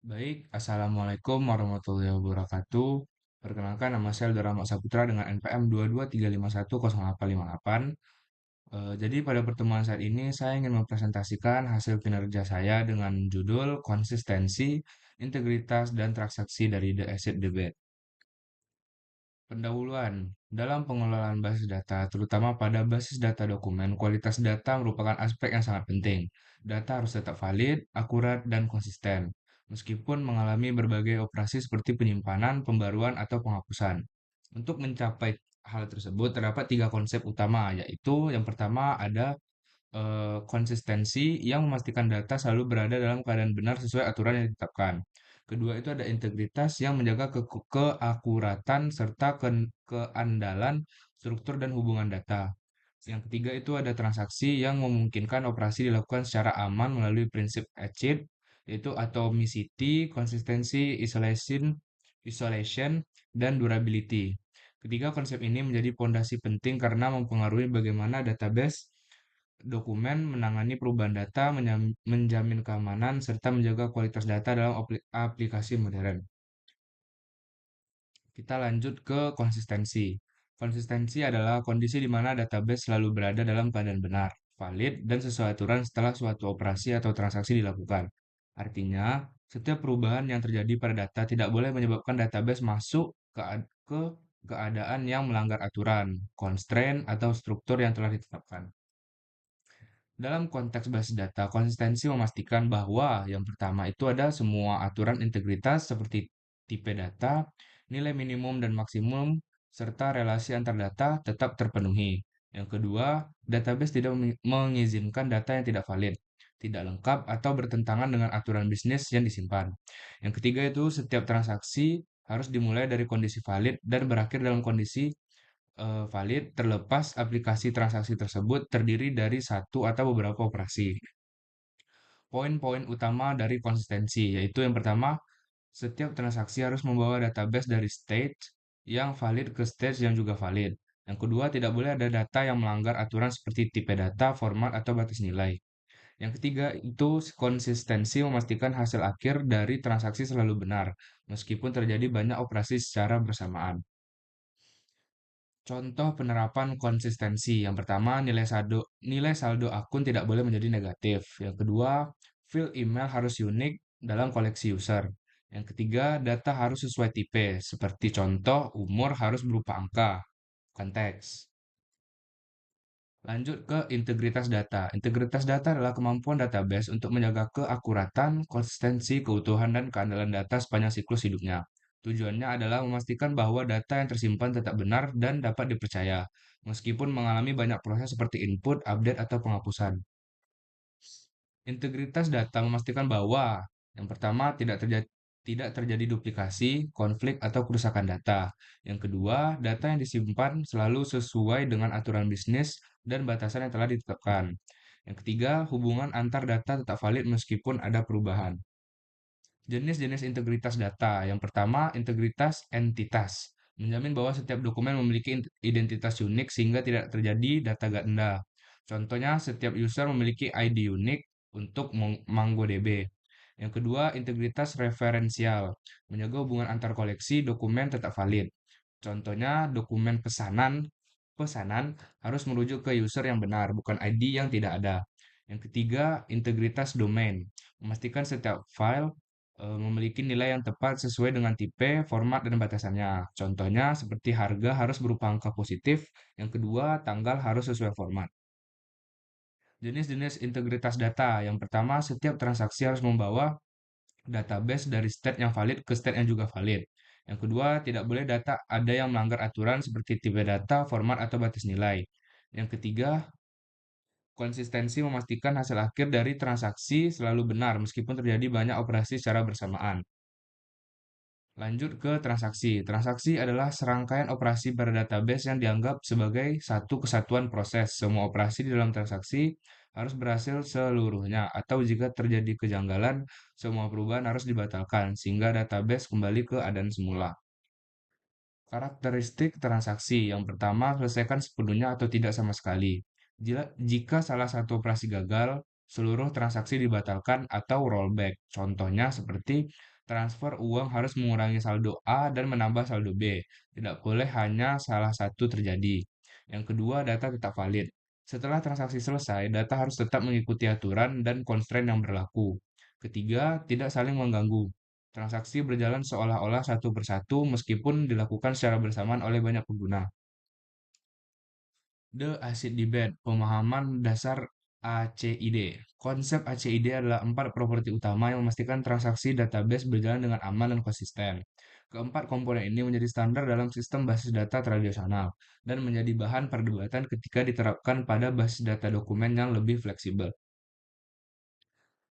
Baik, Assalamualaikum warahmatullahi wabarakatuh. Perkenalkan, nama saya Eldora Saputra dengan NPM 223510858. Jadi pada pertemuan saat ini saya ingin mempresentasikan hasil kinerja saya dengan judul konsistensi, integritas, dan transaksi dari The Asset Debate. Pendahuluan, dalam pengelolaan basis data, terutama pada basis data dokumen, kualitas data merupakan aspek yang sangat penting. Data harus tetap valid, akurat, dan konsisten, meskipun mengalami berbagai operasi seperti penyimpanan, pembaruan, atau penghapusan. Untuk mencapai hal tersebut, terdapat tiga konsep utama, yaitu yang pertama ada konsistensi yang memastikan data selalu berada dalam keadaan benar sesuai aturan yang ditetapkan. Kedua itu ada integritas yang menjaga keakuratan serta keandalan struktur dan hubungan data. Yang ketiga itu ada transaksi yang memungkinkan operasi dilakukan secara aman melalui prinsip ACID, yaitu atomicity, consistency, isolation, dan durability. Ketiga konsep ini menjadi pondasi penting karena mempengaruhi bagaimana database dokumen menangani perubahan data, menjamin keamanan, serta menjaga kualitas data dalam aplikasi modern. Kita lanjut ke konsistensi. Konsistensi adalah kondisi di mana database selalu berada dalam keadaan benar, valid, dan sesuai aturan setelah suatu operasi atau transaksi dilakukan. Artinya, setiap perubahan yang terjadi pada data tidak boleh menyebabkan database masuk ke keadaan yang melanggar aturan, constraint, atau struktur yang telah ditetapkan. Dalam konteks basis data, konsistensi memastikan bahwa yang pertama itu ada semua aturan integritas seperti tipe data, nilai minimum dan maksimum, serta relasi antar data tetap terpenuhi. Yang kedua, database tidak mengizinkan data yang tidak valid, tidak lengkap, atau bertentangan dengan aturan bisnis yang disimpan. Yang ketiga itu setiap transaksi harus dimulai dari kondisi valid dan berakhir dalam kondisi valid terlepas aplikasi transaksi tersebut terdiri dari satu atau beberapa operasi. Poin-poin utama dari konsistensi yaitu yang pertama, setiap transaksi harus membawa database dari state yang valid ke state yang juga valid. Yang kedua, tidak boleh ada data yang melanggar aturan seperti tipe data, format, atau batas nilai. Yang ketiga, itu konsistensi memastikan hasil akhir dari transaksi selalu benar, meskipun terjadi banyak operasi secara bersamaan. Contoh penerapan konsistensi. Yang pertama, nilai saldo akun tidak boleh menjadi negatif. Yang kedua, field email harus unik dalam koleksi user. Yang ketiga, data harus sesuai tipe, seperti contoh umur harus berupa angka, bukan teks. Lanjut ke integritas data. Integritas data adalah kemampuan database untuk menjaga keakuratan, konsistensi, keutuhan, dan keandalan data sepanjang siklus hidupnya. Tujuannya adalah memastikan bahwa data yang tersimpan tetap benar dan dapat dipercaya, meskipun mengalami banyak proses seperti input, update, atau penghapusan. Integritas data memastikan bahwa yang pertama tidak terjadi duplikasi, konflik, atau kerusakan data. Yang kedua, data yang disimpan selalu sesuai dengan aturan bisnis dan batasan yang telah ditetapkan. Yang ketiga, hubungan antar data tetap valid meskipun ada perubahan. Jenis-jenis integritas data. Yang pertama, integritas entitas. Menjamin bahwa setiap dokumen memiliki identitas unik sehingga tidak terjadi data ganda. Contohnya, setiap user memiliki ID unik untuk MongoDB. Yang kedua, integritas referensial. Menjaga hubungan antar koleksi dokumen tetap valid. Contohnya, dokumen pesanan harus merujuk ke user yang benar, bukan ID yang tidak ada. Yang ketiga, integritas domain. Memastikan setiap file memiliki nilai yang tepat sesuai dengan tipe, format, dan batasannya. Contohnya seperti harga harus berupa angka positif, yang kedua tanggal harus sesuai format. Jenis-jenis integritas data. Yang pertama, setiap transaksi harus membawa database dari state yang valid ke state yang juga valid. Yang kedua, tidak boleh data ada yang melanggar aturan seperti tipe data, format, atau batas nilai. Yang ketiga, konsistensi memastikan hasil akhir dari transaksi selalu benar meskipun terjadi banyak operasi secara bersamaan. Lanjut ke transaksi. Transaksi adalah serangkaian operasi pada database yang dianggap sebagai satu kesatuan proses. Semua operasi di dalam transaksi harus berhasil seluruhnya, atau jika terjadi kejanggalan, semua perubahan harus dibatalkan sehingga database kembali ke keadaan semula. Karakteristik transaksi yang pertama, selesaikan sepenuhnya atau tidak sama sekali. Jika salah satu operasi gagal, seluruh transaksi dibatalkan atau rollback. Contohnya seperti Transfer uang harus mengurangi saldo A dan menambah saldo B. Tidak boleh hanya salah satu terjadi. Yang kedua, data tetap valid. Setelah transaksi selesai, data harus tetap mengikuti aturan dan constraint yang berlaku. Ketiga, tidak saling mengganggu. Transaksi berjalan seolah-olah satu persatu meskipun dilakukan secara bersamaan oleh banyak pengguna. The Acid Debate, pemahaman dasar ACID. Konsep ACID adalah empat properti utama yang memastikan transaksi database berjalan dengan aman dan konsisten. Keempat komponen ini menjadi standar dalam sistem basis data tradisional dan menjadi bahan perdebatan ketika diterapkan pada basis data dokumen yang lebih fleksibel.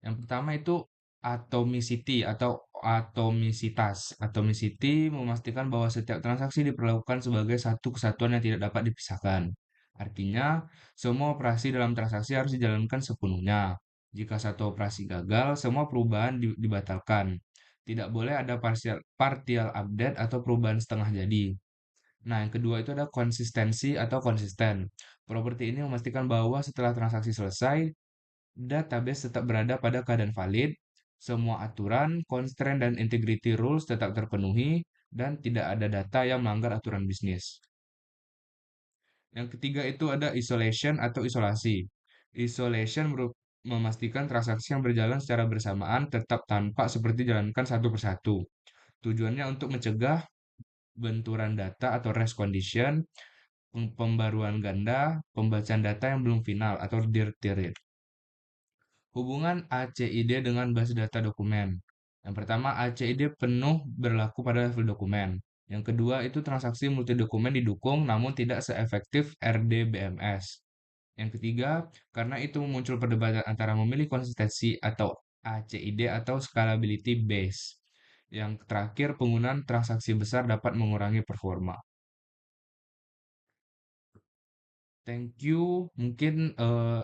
Yang pertama itu atomicity atau atomisitas. Atomicity memastikan bahwa setiap transaksi diperlakukan sebagai satu kesatuan yang tidak dapat dipisahkan. Artinya, semua operasi dalam transaksi harus dijalankan sepenuhnya. Jika satu operasi gagal, semua perubahan dibatalkan. Tidak boleh ada partial update atau perubahan setengah jadi. Nah, yang kedua itu ada konsistensi atau konsisten. Properti ini memastikan bahwa setelah transaksi selesai, database tetap berada pada keadaan valid, semua aturan, constraint, dan integrity rules tetap terpenuhi, dan tidak ada data yang melanggar aturan bisnis. Yang ketiga itu ada isolation atau isolasi. Isolation memastikan transaksi yang berjalan secara bersamaan tetap tampak seperti jalankan satu persatu. Tujuannya untuk mencegah benturan data atau rest condition, pembaruan ganda, pembacaan data yang belum final atau dirty read. Hubungan ACID dengan base data dokumen. Yang pertama, ACID penuh berlaku pada level dokumen. Yang kedua, itu transaksi multidokumen didukung namun tidak seefektif RDBMS. Yang ketiga, karena itu muncul perdebatan antara memilih konsistensi atau ACID atau scalability base. Yang terakhir, penggunaan transaksi besar dapat mengurangi performa. Thank you. Mungkin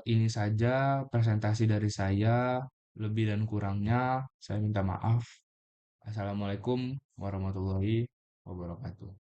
ini saja presentasi dari saya. Lebih dan kurangnya saya minta maaf. Assalamualaikum warahmatullahi wabarakatuh.